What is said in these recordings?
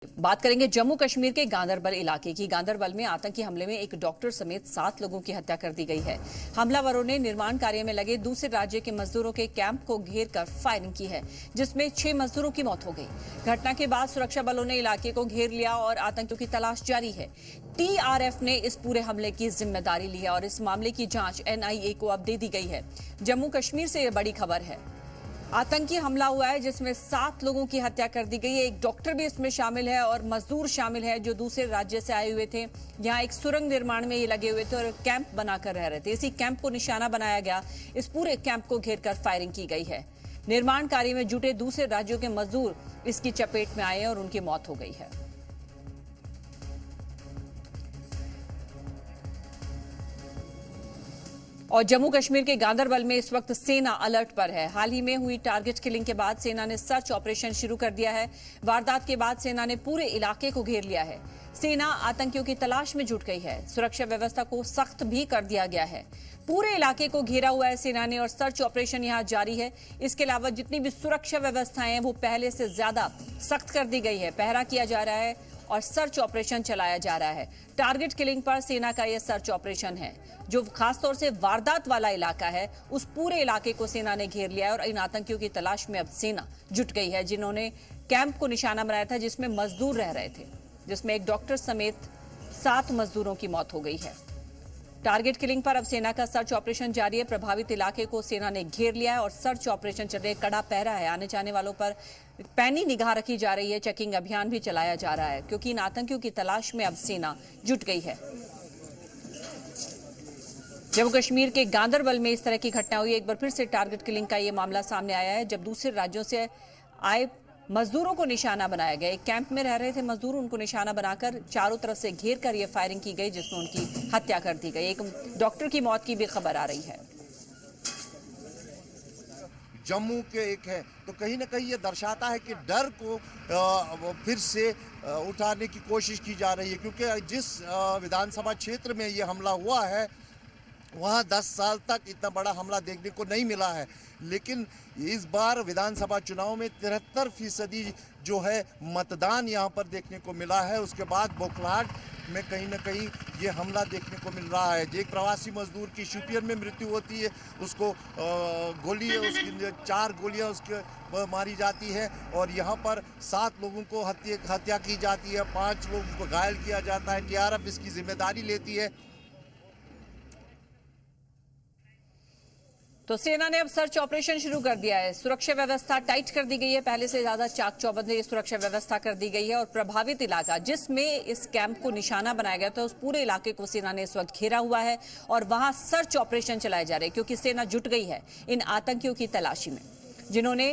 बात करेंगे जम्मू कश्मीर के गांदरबल इलाके की। गांदरबल में आतंकी हमले में एक डॉक्टर समेत 7 लोगों की हत्या कर दी गई है। हमलावरों ने निर्माण कार्य में लगे दूसरे राज्य के मजदूरों के कैंप को घेर कर फायरिंग की है, जिसमें 6 मजदूरों की मौत हो गई। घटना के बाद सुरक्षा बलों ने इलाके को घेर लिया और आतंकियों की तलाश जारी है। टीआरएफ ने इस पूरे हमले की जिम्मेदारी ली है और इस मामले की जांच एनआईए को अब दे दी गई है। जम्मू कश्मीर से यह बड़ी खबर है। आतंकी हमला हुआ है जिसमें 7 लोगों की हत्या कर दी गई है। एक डॉक्टर भी इसमें शामिल है और मजदूर शामिल है जो दूसरे राज्य से आए हुए थे। यहाँ एक सुरंग निर्माण में ये लगे हुए थे और कैंप बनाकर रह रहे थे। इसी कैंप को निशाना बनाया गया। इस पूरे कैंप को घेरकर फायरिंग की गई है। निर्माण कार्य में जुटे दूसरे राज्यों के मजदूर इसकी चपेट में आए और उनकी मौत हो गई है। और जम्मू कश्मीर के गांदरबल में इस वक्त सेना अलर्ट पर है। हाल ही में हुई टारगेट किलिंग के बाद सेना ने सर्च ऑपरेशन शुरू कर दिया है। वारदात के बाद सेना ने पूरे इलाके को घेर लिया है। सेना आतंकियों की तलाश में जुट गई है। सुरक्षा व्यवस्था को सख्त भी कर दिया गया है। पूरे इलाके को घेरा हुआ है सेना ने और सर्च ऑपरेशन यहां जारी है। इसके अलावा जितनी भी सुरक्षा व्यवस्थाएं हैं वो पहले से ज्यादा सख्त कर दी गई है। पहरा किया जा रहा है और सर्च ऑपरेशन चलाया जा रहा है। टारगेट किलिंग पर सेना का यह सर्च ऑपरेशन है, जो खासतौर से वारदात वाला इलाका है। उस पूरे इलाके को सेना ने घेर लिया है और इन आतंकियों की तलाश में अब सेना जुट गई है, जिन्होंने कैंप को निशाना बनाया था जिसमें मजदूर रह रहे थे, जिसमें एक डॉक्टर समेत 7 मजदूरों की मौत हो गई है। टारगेट किलिंग पर अब सेना का सर्च ऑपरेशन जारी है। प्रभावित इलाके को सेना ने घेर लिया है और सर्च ऑपरेशन चल रहा है। कड़ा पहरा है। आने जाने वालों पर पैनी निगाह रखी जा रही है। चेकिंग अभियान भी चलाया जा रहा है क्योंकि इन आतंकियों की तलाश में अब सेना जुट गई है। जम्मू कश्मीर के गांदरबल में इस तरह की घटना हुई। एक बार फिर से टारगेट किलिंग का ये मामला सामने आया है, जब दूसरे राज्यों से आए मजदूरों को निशाना बनाया गया। एक कैंप में रह रहे थे मजदूर, उनको निशाना बनाकर चारों तरफ से घेर कर यह फायरिंग की गई, जिसमें उनकी हत्या कर दी गई। एक डॉक्टर की मौत की भी खबर आ रही है। जम्मू के एक है तो कहीं ना कहीं ये दर्शाता है कि डर को फिर से उठाने की कोशिश की जा रही है, क्योंकि जिस विधानसभा क्षेत्र में ये हमला हुआ है वहाँ 10 साल तक इतना बड़ा हमला देखने को नहीं मिला है। लेकिन इस बार विधानसभा चुनाव में 73% जो है मतदान यहाँ पर देखने को मिला है। उसके बाद बौखलाहट में कहीं ना कहीं ये हमला देखने को मिल रहा है। एक प्रवासी मजदूर की शोपियान में मृत्यु होती है, उसको गोली उसकी 4 गोलियां उसके मारी जाती है और यहाँ पर 7 लोगों को हत्या की जाती है, 5 लोगों को घायल किया जाता है। टीआरएफ इसकी जिम्मेदारी लेती है। तो सेना ने अब सर्च ऑपरेशन शुरू कर दिया है। सुरक्षा व्यवस्था टाइट कर दी गई है। पहले से ज्यादा चाक चौबंद सुरक्षा व्यवस्था कर दी गई है और प्रभावित इलाका जिसमें इस कैंप को निशाना बनाया गया था, उस पूरे इलाके को सेना ने इस वक्त घेरा हुआ है और वहां सर्च ऑपरेशन चलाए जा रहे हैं, क्योंकि सेना जुट गई है इन आतंकियों की तलाशी में, जिन्होंने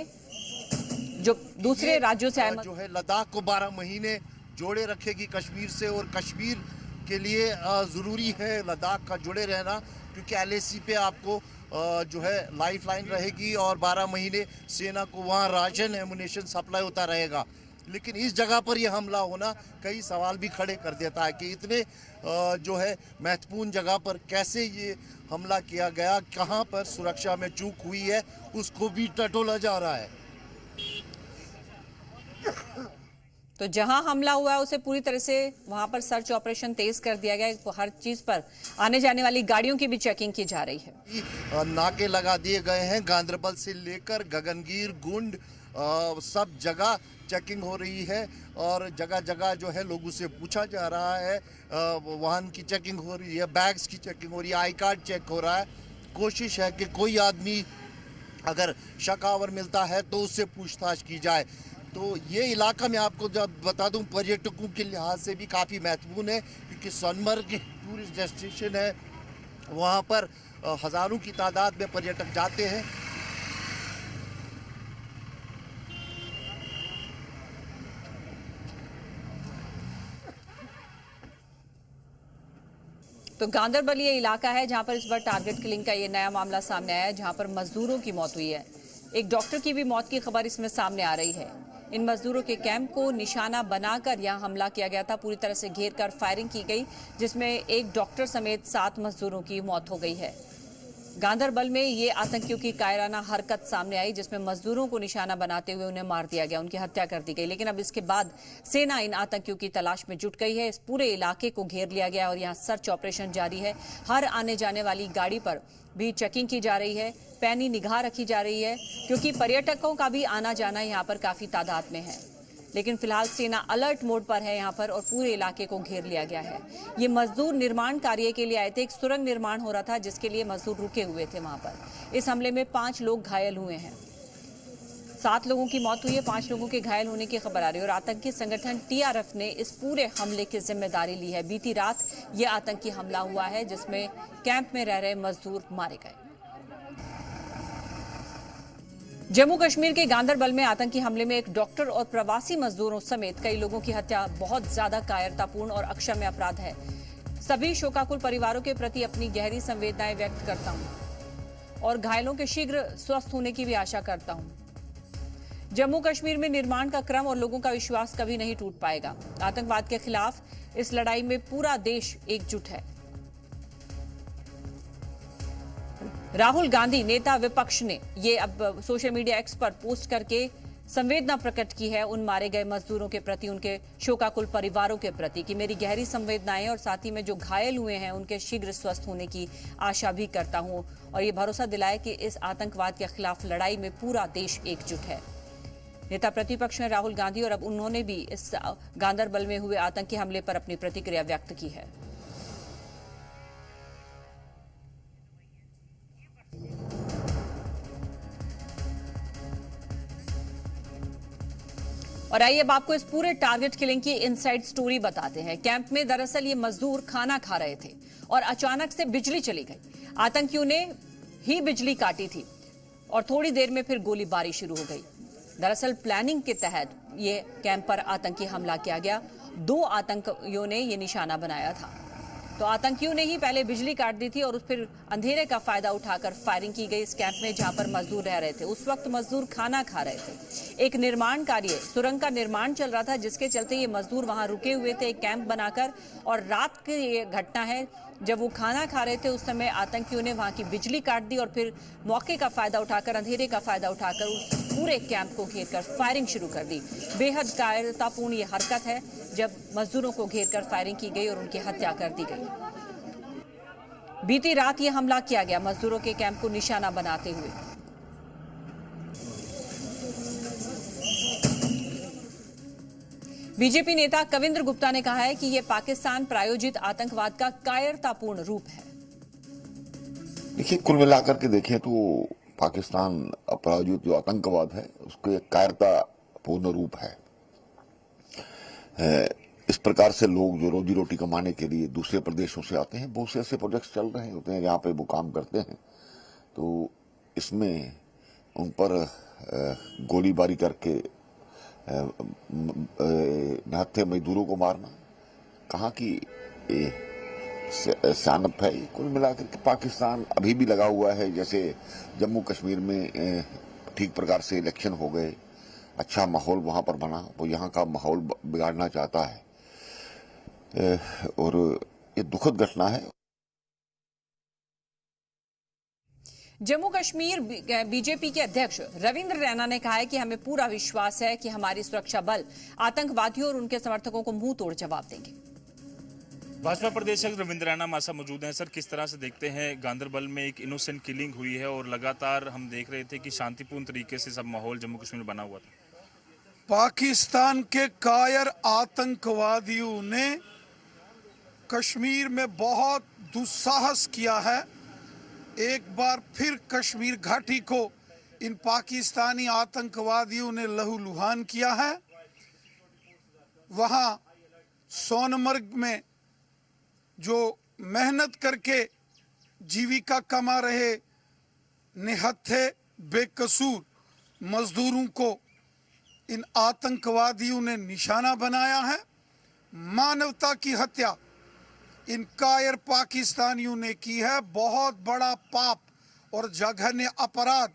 जो दूसरे राज्यों से आए जो है लद्दाख को 12 महीने जोड़े रखेगी कश्मीर से। और कश्मीर के लिए जरूरी है लद्दाख का जुड़े रहना, क्योंकि LAC पे आपको जो है लाइफ लाइन रहेगी और 12 महीने सेना को वहाँ राशन एमुनेशन सप्लाई होता रहेगा। लेकिन इस जगह पर यह हमला होना कई सवाल भी खड़े कर देता है कि इतने जो है महत्वपूर्ण जगह पर कैसे ये हमला किया गया, कहाँ पर सुरक्षा में चूक हुई है, उसको भी टटोला जा रहा है। तो जहां हमला हुआ है उसे पूरी तरह से वहां पर सर्च ऑपरेशन तेज कर दिया गया है। हर चीज पर आने जाने वाली गाड़ियों की भी चेकिंग की जा रही है। नाके लगा दिए गए हैं। गांदरबल से लेकर गगनगीर, गुंड सब जगह चेकिंग हो रही है और जगह जगह जो है लोगों से पूछा जा रहा है। वाहन की चेकिंग हो रही है, बैग्स की चेकिंग हो रही है, आई कार्ड चेक हो रहा है। कोशिश है कि कोई आदमी अगर शकावर मिलता है तो उससे पूछताछ की जाए। तो ये इलाका मैं आपको जब बता दूं पर्यटकों के लिहाज से भी काफ़ी महत्वपूर्ण है, क्योंकि सोनमर्ग टूरिस्ट डेस्टिनेशन है। वहाँ पर हज़ारों की तादाद में पर्यटक जाते हैं। तो गांदरबल ये इलाका है जहां पर इस बार टारगेट किलिंग का ये नया मामला सामने आया है, जहां पर मजदूरों की मौत हुई है। एक डॉक्टर की भी मौत की खबर इसमें सामने आ रही है। इन मजदूरों के कैंप को निशाना बनाकर यहां हमला किया गया था। पूरी तरह से घेर कर फायरिंग की गई, जिसमें एक डॉक्टर समेत 7 मजदूरों की मौत हो गई है। गांदरबल में ये आतंकियों की कायराना हरकत सामने आई, जिसमें मजदूरों को निशाना बनाते हुए उन्हें मार दिया गया, उनकी हत्या कर दी गई। लेकिन अब इसके बाद सेना इन आतंकियों की तलाश में जुट गई है। इस पूरे इलाके को घेर लिया गया और यहाँ सर्च ऑपरेशन जारी है। हर आने जाने वाली गाड़ी पर भी चेकिंग की जा रही है, पैनी निगाह रखी जा रही है, क्योंकि पर्यटकों का भी आना जाना यहाँ पर काफी तादाद में है। लेकिन फिलहाल सेना अलर्ट मोड पर है यहाँ पर और पूरे इलाके को घेर लिया गया है। ये मजदूर निर्माण कार्य के लिए आए थे। एक सुरंग निर्माण हो रहा था जिसके लिए मजदूर रुके हुए थे वहां पर। इस हमले में 5 लोग घायल हुए हैं। 7 लोगों की मौत हुई है, 5 लोगों के घायल होने की खबर आ रही है। और आतंकी संगठन TRF ने इस पूरे हमले की जिम्मेदारी ली है। बीती रात ये आतंकी हमला हुआ है जिसमें कैंप में रह रहे मजदूर मारे गए। जम्मू कश्मीर के गांदरबल में आतंकी हमले में एक डॉक्टर और प्रवासी मजदूरों समेत कई लोगों की हत्या बहुत ज्यादा कायरतापूर्ण और अक्षम्य अपराध है। सभी शोकाकुल परिवारों के प्रति अपनी गहरी संवेदनाएं व्यक्त करता हूं और घायलों के शीघ्र स्वस्थ होने की भी आशा करता हूं। जम्मू कश्मीर में निर्माण का क्रम और लोगों का विश्वास कभी नहीं टूट पाएगा। आतंकवाद के खिलाफ इस लड़ाई में पूरा देश एकजुट है। राहुल गांधी नेता विपक्ष ने ये अब सोशल मीडिया एक्स पर पोस्ट करके संवेदना प्रकट की है उन मारे गए मजदूरों के प्रति, उनके शोकाकुल परिवारों के प्रति, कि मेरी गहरी संवेदनाएं और साथ ही में जो घायल हुए हैं उनके शीघ्र स्वस्थ होने की आशा भी करता हूं। और ये भरोसा दिलाया कि इस आतंकवाद के खिलाफ लड़ाई में पूरा देश एकजुट है। नेता प्रतिपक्ष में राहुल गांधी, और अब उन्होंने भी इस गांदरबल में हुए आतंकी हमले पर अपनी प्रतिक्रिया व्यक्त की है। और आइए अब आपको इस पूरे टारगेट किलिंग की इनसाइड स्टोरी बताते हैं। कैंप में दरअसल ये मजदूर खाना खा रहे थे और अचानक से बिजली चली गई। आतंकियों ने ही बिजली काटी थी और थोड़ी देर में फिर गोलीबारी शुरू हो गई। दरअसल प्लानिंग के तहत ये कैंप पर आतंकी हमला किया गया। 2 आतंकियों ने ये निशाना बनाया था। तो आतंकियों ने ही पहले बिजली काट दी थी और फिर अंधेरे का फायदा उठाकर फायरिंग की गई इस कैंप में जहां पर मजदूर रह रहे थे। उस वक्त मजदूर खाना खा रहे थे। एक निर्माण कार्य, सुरंग का निर्माण चल रहा था, जिसके चलते ये मजदूर वहां रुके हुए थे एक कैंप बनाकर। और रात की ये घटना है, जब वो खाना खा रहे थे उस समय आतंकियों ने वहां की बिजली काट दी और फिर मौके का फायदा उठाकर, अंधेरे का फायदा उठाकर उस पूरे कैंप को घेरकर फायरिंग शुरू कर दी। बेहद कायरतापूर्ण ये हरकत है जब मजदूरों को घेरकर फायरिंग की गई और उनकी हत्या कर दी गई। बीती रात ये हमला किया गया मजदूरों के कैंप को निशाना बनाते हुए। बीजेपी नेता कविंद्र गुप्ता ने कहा है कि यह पाकिस्तान प्रायोजित आतंकवाद का कायरतापूर्ण रूप है। देखिए, कुल मिलाकर के देखें तो पाकिस्तान प्रायोजित जो आतंकवाद है उसको एक कायरतापूर्ण रूप है। इस प्रकार से लोग जो रोजी रोटी कमाने के लिए दूसरे प्रदेशों से आते हैं, बहुत से ऐसे प्रोजेक्ट्स चल रहे होते हैं जहाँ पे वो काम करते हैं, तो इसमें उन पर गोलीबारी करके निहत्थे मजदूरों को मारना कहाँ की सियानत है। कुल मिलाकर के पाकिस्तान अभी भी लगा हुआ है, जैसे जम्मू कश्मीर में ठीक प्रकार से इलेक्शन हो गए, अच्छा माहौल वहां पर बना, वो यहाँ का माहौल बिगाड़ना चाहता है और ये दुखद घटना है। जम्मू कश्मीर बीजेपी के अध्यक्ष रविंद्र रैना ने कहा है कि हमें पूरा विश्वास है कि हमारी सुरक्षा बल आतंकवादियों और उनके समर्थकों को मुंह तोड़ जवाब देंगे। भाजपा प्रदेशक रविंद्र रैना हमारे साथ मौजूद हैं। सर, किस तरह से देखते हैं, गांदरबल में एक इनोसेंट किलिंग हुई है और लगातार हम देख रहे थे कि शांतिपूर्ण तरीके से सब माहौल जम्मू कश्मीर में बना हुआ था। पाकिस्तान के कायर आतंकवादियों ने कश्मीर में बहुत दुस्साहस किया है। एक बार फिर कश्मीर घाटी को इन पाकिस्तानी आतंकवादियों ने लहूलुहान किया है। वहां सोनमर्ग में जो मेहनत करके जीविका कमा रहे निहत्थे बेकसूर मजदूरों को इन आतंकवादियों ने निशाना बनाया है। मानवता की हत्या इन कायर पाकिस्तानियों ने की है। बहुत बड़ा पाप और जघन्य अपराध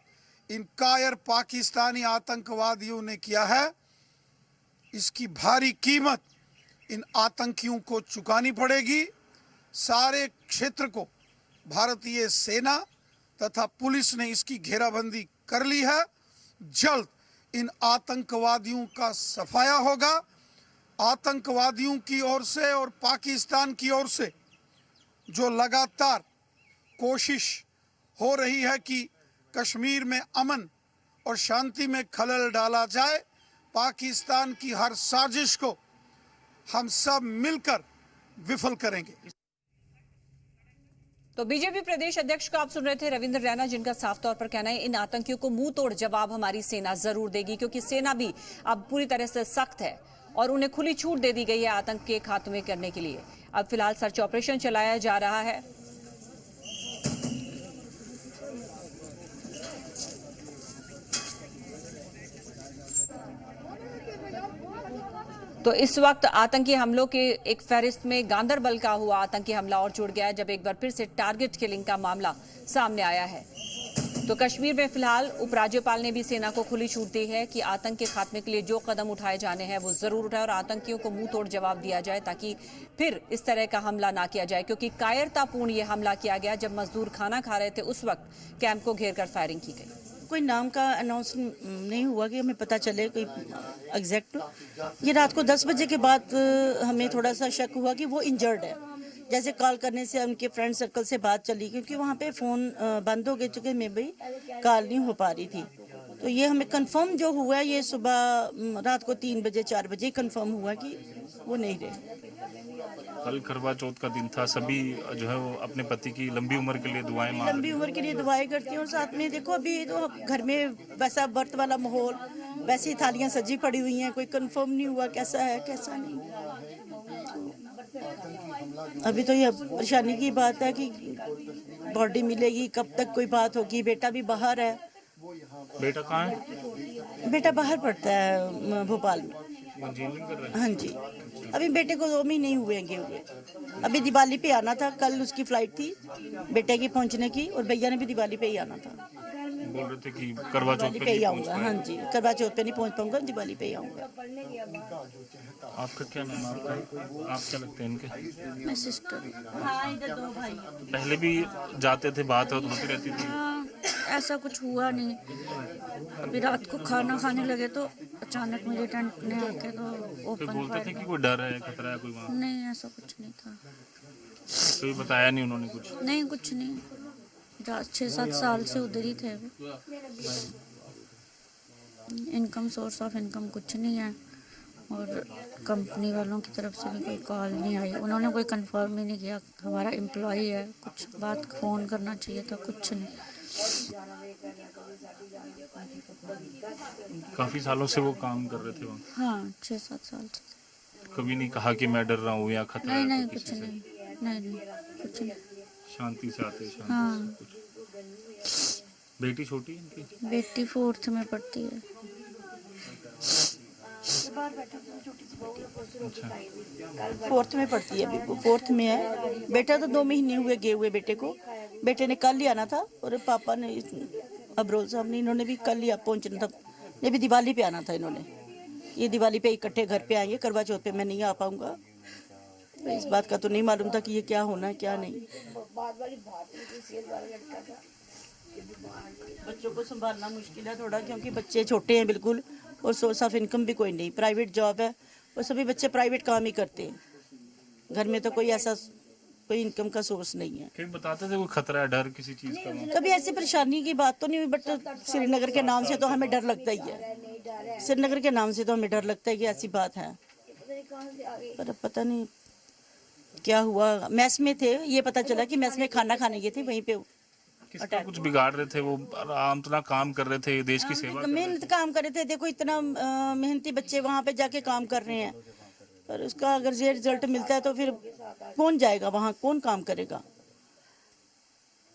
इन कायर पाकिस्तानी आतंकवादियों ने किया है। इसकी भारी कीमत इन आतंकियों को चुकानी पड़ेगी। सारे क्षेत्र को भारतीय सेना तथा पुलिस ने इसकी घेराबंदी कर ली है। जल्द इन आतंकवादियों का सफाया होगा। आतंकवादियों की ओर से और पाकिस्तान की ओर से जो लगातार कोशिश हो रही है कि कश्मीर में अमन और शांति में खलल डाला जाए, पाकिस्तान की हर साजिश को हम सब मिलकर विफल करेंगे। तो बीजेपी प्रदेश अध्यक्ष को आप सुन रहे थे रविंद्र रैना, जिनका साफ तौर पर कहना है इन आतंकियों को मुंह तोड़ जवाब हमारी सेना जरूर देगी, क्योंकि सेना भी अब पूरी तरह से सख्त है और उन्हें खुली छूट दे दी गई है आतंक के खात्मे करने के लिए। अब फिलहाल सर्च ऑपरेशन चलाया जा रहा है। तो इस वक्त आतंकी हमलों के एक फहरिस्त में गांदरबल का हुआ आतंकी हमला और जुड़ गया है, जब एक बार फिर से टारगेट किलिंग का मामला सामने आया है। तो कश्मीर में फिलहाल उपराज्यपाल ने भी सेना को खुली छूट दी है कि आतंक के खात्मे के लिए जो कदम उठाए जाने हैं वो जरूर उठाए और आतंकियों को मुंह तोड़ जवाब दिया जाए, ताकि फिर इस तरह का हमला ना किया जाए। क्योंकि कायरतापूर्ण ये हमला किया गया जब मजदूर खाना खा रहे थे, उस वक्त कैंप को घेर कर फायरिंग की गई। कोई नाम का अनाउंस नहीं हुआ कि हमें पता चले कोई एग्जैक्ट। ये रात को 10 बजे के बाद हमें थोड़ा सा शक हुआ कि वो इंजर्ड है। जैसे कॉल करने से उनके फ्रेंड सर्कल से बात चली, क्योंकि वहाँ पे फ़ोन बंद हो गए, चूँकि मैं भी कॉल नहीं हो पा रही थी। तो ये हमें कंफर्म जो हुआ ये सुबह रात को 3 बजे 4 बजे कंफर्म हुआ कि वो नहीं रहे। कल करवा चौथ का दिन था, सभी जो है वो अपने पति की लंबी उम्र के लिए दुआएं मांग लंबी उम्र के लिए दुआएं करती हैं। और साथ में देखो अभी तो घर में वैसा व्रत वाला माहौल, वैसी थालियां सजी पड़ी हुई हैं, कोई कंफर्म नहीं हुआ कैसा है कैसा नहीं। अभी तो ये परेशानी की बात है कि बॉडी मिलेगी कब तक, कोई बात होगी। बेटा भी बाहर है। बेटा कहाँ है? बेटा बाहर पढ़ता है भोपाल में। इंजीनियरिंग कर रहे हैं? हाँ जी, अभी बेटे को 2 महीने हुए हुए। अभी दिवाली पे आना था, कल उसकी फ्लाइट थी बेटे की पहुंचने की, और भैया ने भी दिवाली पे ही आना था। बोल रहे थे कि करवा चौथ पे ही आऊँगा। हाँ जी, करवा चौथ पे नहीं पहुंच पाऊंगा, दिवाली पे ही आऊँगा। आपका क्या नाम है? आप क्या लगते हैं इनके? मैं सिस्टर। हाँ, इधर 2 भाई। पहले भी जाते थे, बात होती रहती थी? हाँ, ऐसा कुछ हुआ नहीं। अभी रात को खाना खाने लगे तो अचानक मेरे टेंट ने आके तो फिर ओपन बोलते थे कि कोई डर है, खतरा है कोई वहाँ? नहीं, ऐसा कुछ नहीं था। कोई बताया नहीं उन्होंने कुछ? नहीं, कुछ नहीं। 6-7 साल से उधर ही थे। इनकम, सोर्स ऑफ इनकम कुछ नहीं है, और कंपनी वालों की तरफ से भी कोई कॉल नहीं आई। उन्होंने कोई कंफर्म ही नहीं किया हमारा एम्प्लॉय है, कुछ बात फ़ोन करना चाहिए था, कुछ नहीं। काफी सालों से वो काम कर रहे थे वहाँ? हाँ, 6-7 साल से। कभी नहीं कहा कि मैं डर रहा हूँ या खतरा है? नहीं, किसी कुछ से? नहीं, कुछ नहीं। शांति से आते? शांति हाँ। से। बेटी छोटी है इनकी? बेटी 4th में पढ़ती है। अच्छा। 4th में पढ़ती है, अभी वो 4th में है। बेटा तो 2 महीने हुए गए हुए बेटे को। बेटे ने कल ही आना था, और पापा ने अबरोल साहब ने, इन्होंने भी कल ही पहुंचना था। ये भी दिवाली पे आना था इन्होंने। ये दिवाली पे इकट्ठे घर पे आएंगे, करवा चौथ पे मैं नहीं आ पाऊंगा। तो इस बात का तो नहीं मालूम था कि ये क्या होना है क्या नहीं। बच्चों को संभालना मुश्किल है थोड़ा, क्योंकि बच्चे छोटे हैं बिल्कुल, और सोर्स ऑफ इनकम भी कोई नहीं। प्राइवेट जॉब है, और सभी बच्चे प्राइवेट काम ही करते हैं। घर में तो कोई ऐसा कोई इनकम का सोर्स नहीं है। कहीं बताते थे कोई खतरा है, डर किसी चीज का? कभी ऐसी परेशानी की बात तो नहीं हुई, बट श्रीनगर के नाम से तो हमें डर लगता ही है। श्रीनगर के नाम से तो हमें डर लगता है कि ऐसी बात है, पर अब पता नहीं क्या हुआ। मैस में थे, ये पता चला कि मैस में खाना खाने गए थे, वहीं पे किसका कुछ बिगाड़ रहे थे? वो आराम तो ना काम कर रहे थे, देश की सेवा मेहनत काम कर रहे थे। देखो इतना मेहनती बच्चे वहाँ पे जाके काम कर रहे हैं, पर उसका अगर ये रिजल्ट मिलता है तो फिर कौन जाएगा वहाँ, कौन काम करेगा?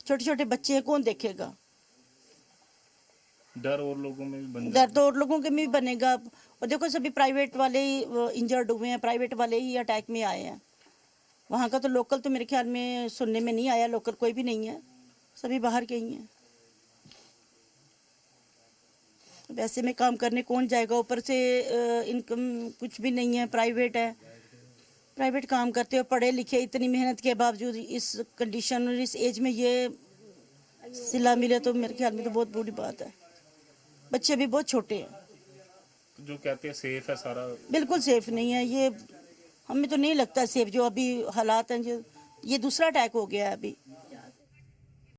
छोटे छोटे बच्चे हैं, कौन देखेगा? डर और लोगों में भी बन डर तो और लोगों के में भी बनेगा। और देखो सभी प्राइवेट वाले ही इंजर्ड हुए हैं, प्राइवेट वाले ही अटैक में आए हैं। वहाँ का तो लोकल तो मेरे ख्याल में सुनने में नहीं आया, लोकल कोई भी नहीं है, सभी बाहर के ही हैं। वैसे में काम करने कौन जाएगा? ऊपर से इनकम कुछ भी नहीं है, प्राइवेट है। प्राइवेट काम करते हो, पढ़े लिखे, इतनी मेहनत के बावजूद इस कंडीशन और इस एज में ये सिला मिले तो मेरे ख्याल में तो बहुत बुरी बात है। बच्चे भी बहुत छोटे हैं। जो कहते हैं सेफ है सारा, बिल्कुल सेफ नहीं है ये, हमें तो नहीं लगता सेफ। जो अभी हालात हैं, जो ये दूसरा अटैक हो गया है अभी।